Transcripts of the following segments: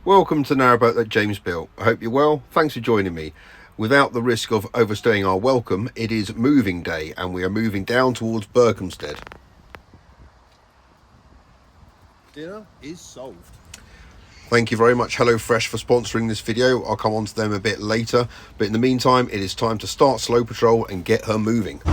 Welcome to Narrowboat that James built. I hope you're well. Thanks for joining me. Without the risk of overstaying our welcome, it is moving day and we are moving down towards Berkhamsted. Dinner is solved. Thank you very much HelloFresh for sponsoring this video. I'll come on to them a bit later, but in the meantime it is time to start Slow Patrol and get her moving.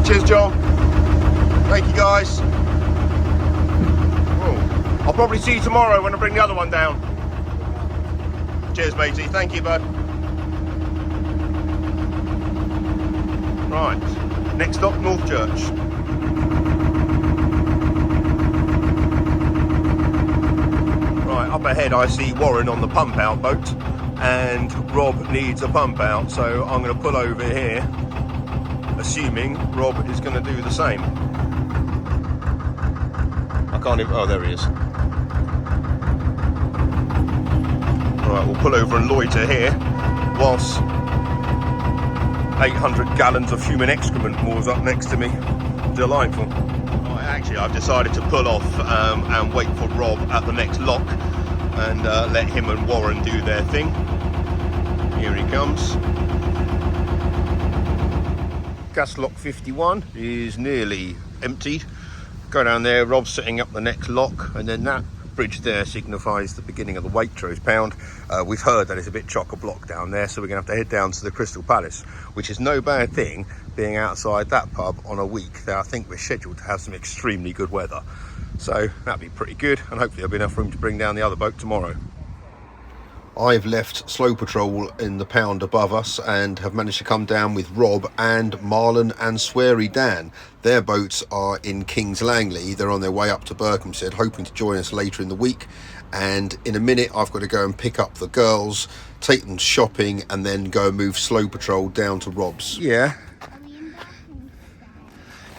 Cheers, John. Thank you, guys. Oh, I'll probably see you tomorrow when I bring the other one down. Cheers, matey. Thank you, bud. Right, next stop, North Church. Right, up ahead I see Warren on the pump out boat and Rob needs a pump out, so I'm going to pull over here, assuming Rob is going to do the same. I can't even, oh there he is. Right, we'll pull over and loiter here whilst 800 gallons of human excrement moors up next to me. Delightful. Right, actually I've decided to pull off and wait for Rob at the next lock and let him and Warren do their thing. Here he comes. Gas lock 51 is nearly emptied. Go down there, Rob's setting up the next lock, and then that bridge there signifies the beginning of the Waitrose pound. We've heard that it's a bit chock-a-block down there, so we're going to have to head down to the Crystal Palace, which is no bad thing being outside that pub on a week that I think we're scheduled to have some extremely good weather. So that'll be pretty good, and hopefully there'll be enough room to bring down the other boat tomorrow. I've left Slow Patrol in the pound above us and have managed to come down with Rob and Marlon and Sweary Dan. Their boats are in Kings Langley. They're on their way up to Berkhamsted, hoping to join us later in the week. And in a minute I've got to go and pick up the girls, take them shopping, and then go and move Slow Patrol down to Rob's. Yeah.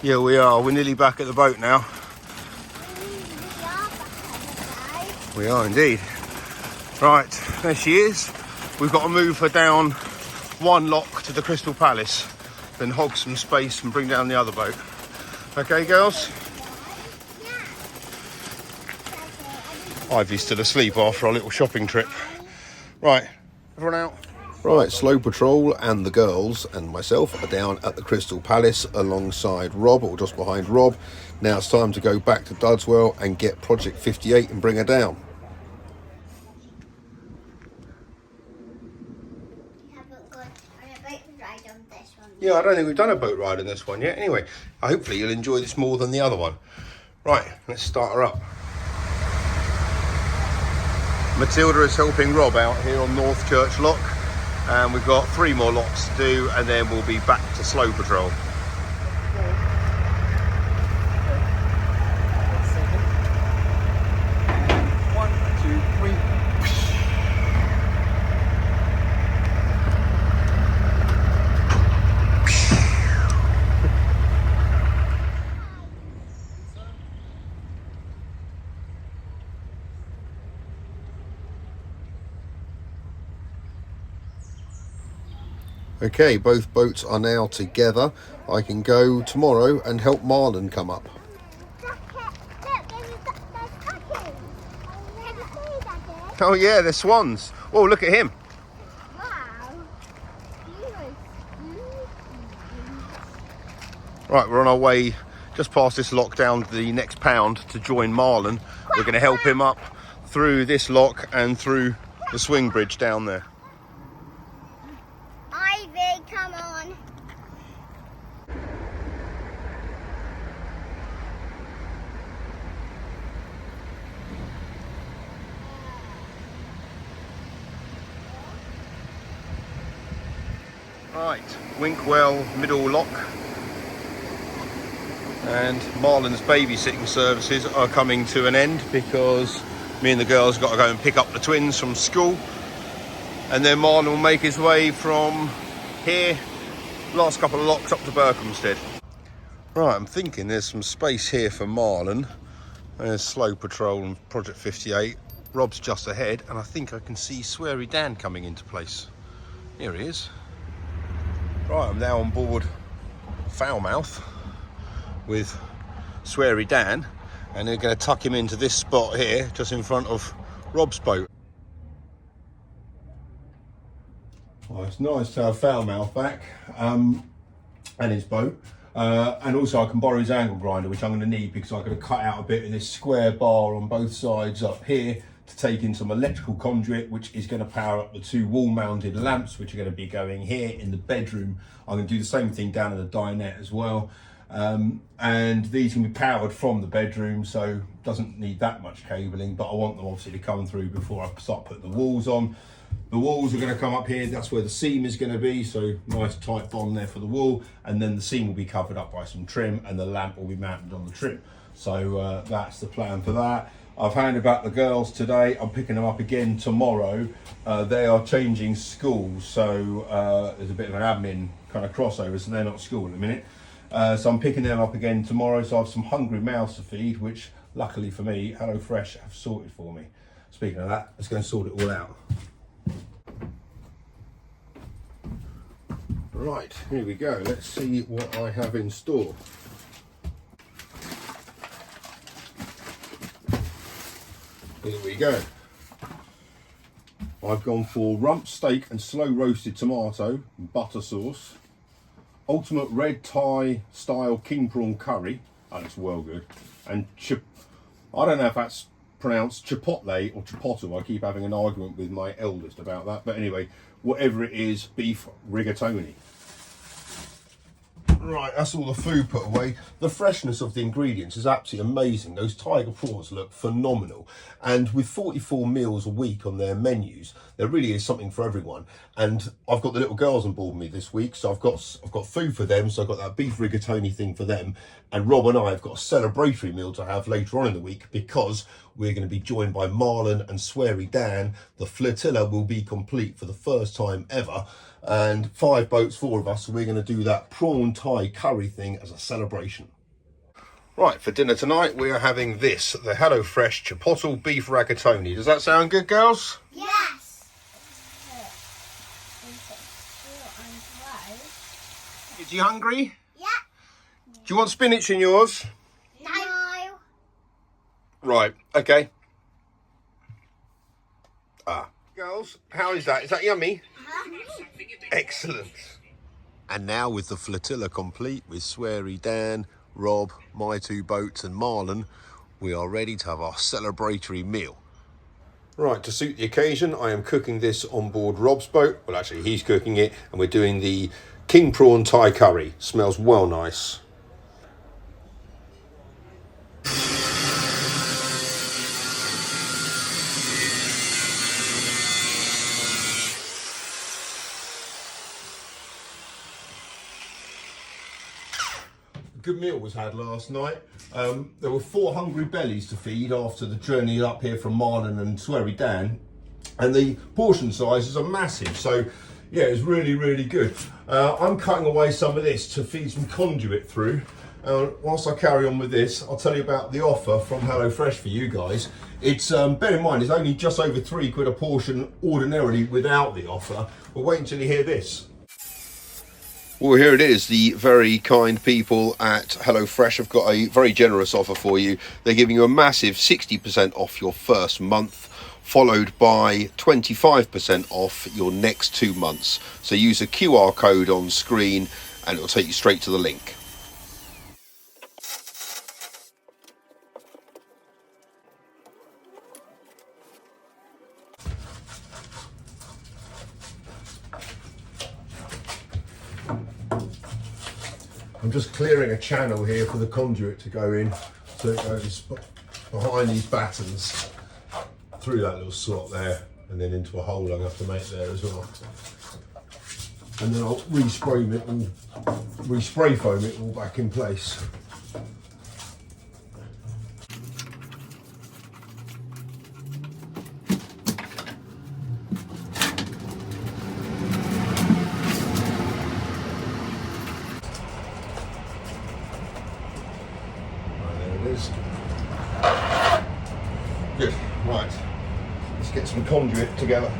Yeah, we are. We're nearly back at the boat now. We are indeed. Right, there she is. We've got to move her down one lock to the Crystal Palace, then hog some space and bring down the other boat. Okay, girls? Ivy's still asleep after our little shopping trip. Right, everyone out. Right, Slow Patrol and the girls and myself are down at the Crystal Palace alongside Rob, or just behind Rob. Now it's time to go back to Dudswell and get Project 58 and bring her down. Yeah, I don't think we've done a boat ride on this one yet. Anyway, hopefully you'll enjoy this more than the other one. Right, let's start her up. Matilda is helping Rob out here on North Church Lock, and we've got 3 more locks to do, and then we'll be back to Slow Patrol. Okay, both boats are now together. I can go tomorrow and help Marlon come up. Oh yeah, they're swans. Oh, look at him. Right, we're on our way just past this lock down to the next pound to join Marlon. We're going to help him up through this lock and through the swing bridge down there. Come on. Right, Winkwell middle lock. And Marlon's babysitting services are coming to an end because me and the girls got to go and pick up the twins from school. And then Marlon will make his way from here, last couple of locks up to Berkhamsted. Right, I'm thinking there's some space here for Marlon. There's Slow Patrol and Project 58. Rob's just ahead, and I think I can see Sweary Dan coming into place. Here he is. Right, I'm now on board Foulmouth with Sweary Dan, and they're going to tuck him into this spot here, just in front of Rob's boat. Well, it's nice to have Foulmouth back, and his boat. And also I can borrow his angle grinder, which I'm going to need because I'm going to cut out a bit of this square bar on both sides up here to take in some electrical conduit, which is going to power up the 2 wall mounted lamps, which are going to be going here in the bedroom. I'm going to do the same thing down in the dinette as well. And these can be powered from the bedroom, so doesn't need that much cabling, but I want them obviously to come through before I start putting the walls on. The walls are going to come up here, that's where the seam is going to be, so nice tight bond there for the wall, and then the seam will be covered up by some trim and the lamp will be mounted on the trim. So that's the plan for that. I've handed back the girls today, I'm picking them up again tomorrow. They are changing schools, so there's a bit of an admin kind of crossover, so they're not at school in a minute. So I'm picking them up again tomorrow, so I have some hungry mouths to feed, which luckily for me, HelloFresh have sorted for me. Speaking of that, let's go and sort it all out. Right, here we go. Let's see what I have in store. Here we go. I've gone for rump steak and slow roasted tomato and butter sauce. Ultimate red Thai style king prawn curry. Oh, that's well good. And I don't know if that's pronounced chipotle or chipotle. I keep having an argument with my eldest about that. But anyway, whatever it is, beef rigatoni. Right, that's all the food put away. The freshness of the ingredients is absolutely amazing. Those tiger prawns look phenomenal. And with 44 meals a week on their menus, there really is something for everyone. And I've got the little girls on board with me this week, so I've got food for them. So I've got that beef rigatoni thing for them. And Rob and I have got a celebratory meal to have later on in the week because we're going to be joined by Marlon and Sweary Dan. The Flotilla will be complete for the first time ever. And 5 boats, 4 of us, so we're going to do that prawn Thai curry thing as a celebration. Right, for dinner tonight we are having this, the HelloFresh Chipotle Beef Rigatoni. Does that sound good, girls? Yes. Is you hungry? Yeah. Do you want spinach in yours? No. Right, okay. Girls, how is that? Is that yummy? Excellent. And now with the flotilla complete with Sweary Dan, Rob, my 2 boats and Marlon, we are ready to have our celebratory meal. Right, to suit the occasion, I am cooking this on board Rob's boat. Well, actually, he's cooking it, and we're doing the king prawn Thai curry. Smells well nice. Good meal was had last night. There were 4 hungry bellies to feed after the journey up here from Marlon and Sweary Dan, and the portion sizes are massive, so yeah, it was really, really good. I'm cutting away some of this to feed some conduit through. Whilst I carry on with this, I'll tell you about the offer from HelloFresh for you guys. It's bear in mind, it's only just over £3 a portion ordinarily without the offer. But wait until you hear this. Well, here it is. The very kind people at HelloFresh have got a very generous offer for you. They're giving you a massive 60% off your first month, followed by 25% off your next 2 months. So use the QR code on screen and it'll take you straight to the link. I'm just clearing a channel here for the conduit to go in, so it goes behind these battens, through that little slot there, and then into a hole I'm going to have to make there as well. And then I'll re-spray foam it all back in place. Good, right. conduit together.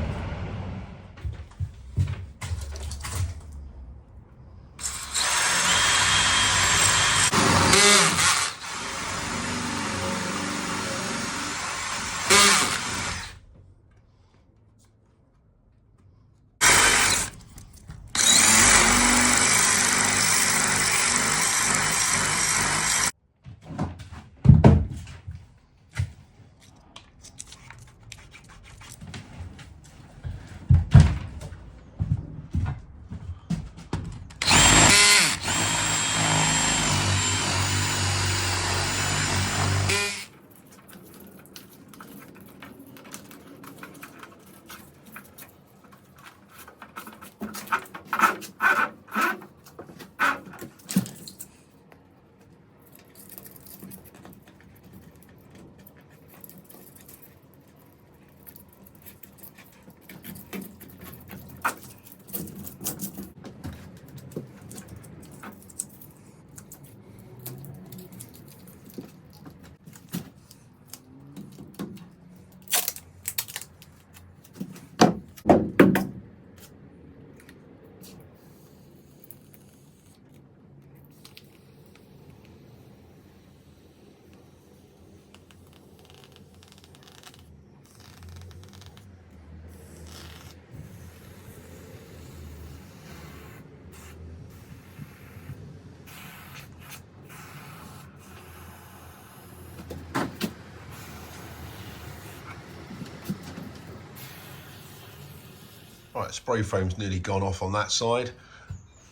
Right, spray foam's nearly gone off on that side.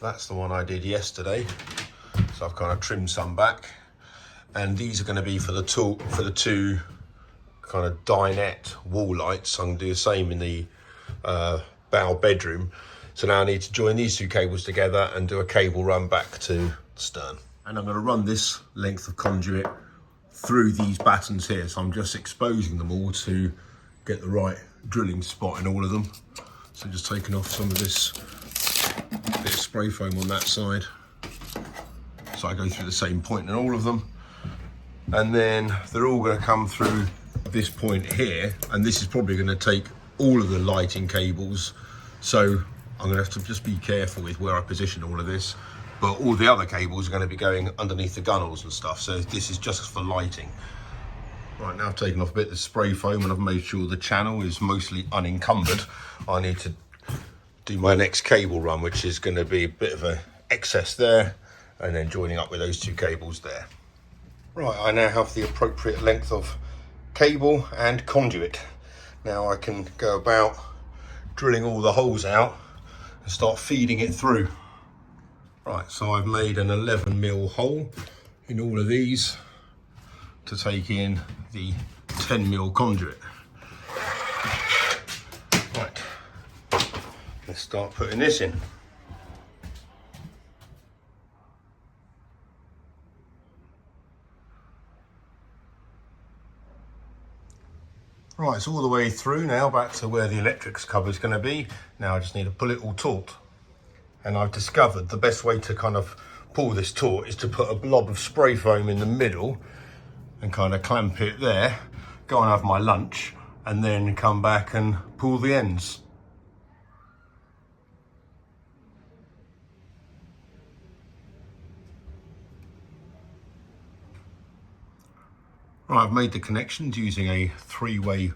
That's the one I did yesterday. So I've kind of trimmed some back. And these are going to be for the two kind of dinette wall lights. I'm going to do the same in the bow bedroom. So now I need to join these two cables together and do a cable run back to the stern. And I'm going to run this length of conduit through these battens here. So I'm just exposing them all to get the right drilling spot in all of them. So just taking off some of this bit of spray foam on that side. So I go through the same point in all of them. And then they're all going to come through this point here. And this is probably going to take all of the lighting cables. So I'm going to have to just be careful with where I position all of this. But all the other cables are going to be going underneath the gunnels and stuff. So this is just for lighting. Right, now I've taken off a bit of the spray foam and I've made sure the channel is mostly unencumbered. I need to do my next cable run, which is going to be a bit of an excess there and then joining up with those two cables there. Right, I now have the appropriate length of cable and conduit. Now I can go about drilling all the holes out and start feeding it through. Right, so I've made an 11mm hole in all of these to take in the 10mm conduit. Right, let's start putting this in. Right, it's all the way through now, back to where the electrics cover is going to be. Now I just need to pull it all taut. And I've discovered the best way to kind of pull this taut is to put a blob of spray foam in the middle and kind of clamp it there, go and have my lunch, and then come back and pull the ends. Right, I've made the connections using a 3-way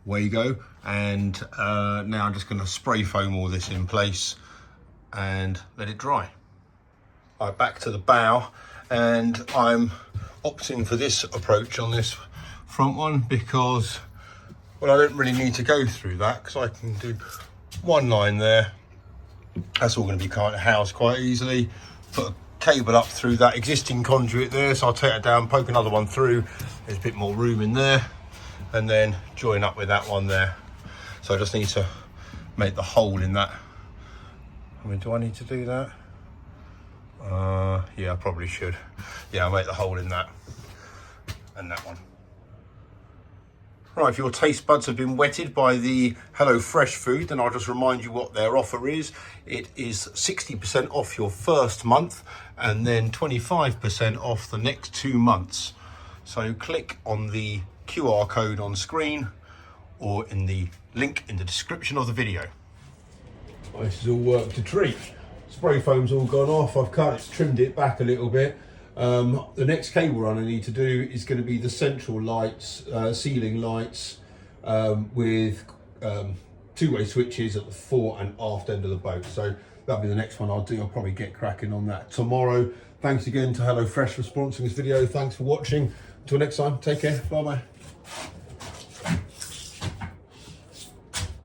Wago, and now I'm just going to spray foam all this in place and let it dry. Right, back to the bow, and I'm opting for this approach on this front one because, well, I don't really need to go through that because I can do one line there. That's all going to be kind of housed quite easily. Put a cable up through that existing conduit there, so I'll take it down, poke another one through. There's a bit more room in there, and then join up with that one there. So I just need to make the hole in that. I mean, do I need to do that? Yeah, I probably should. Yeah, I'll make the hole in that and that one. Right, if your taste buds have been whetted by the Hello Fresh food, then I'll just remind you what their offer is. It is 60% off your first month and then 25% off the next 2 months. So click on the QR code on screen or in the Link in the description of the video. This is all worked a treat. Spray foam's all gone off. I've trimmed it back a little bit. The next cable run I need to do is going to be the central lights, ceiling lights, with two-way switches at the fore and aft end of the boat. So that'll be the next one I'll do. I'll probably get cracking on that tomorrow. Thanks again to HelloFresh for sponsoring this video. Thanks for watching. Until next time, take care. Bye bye.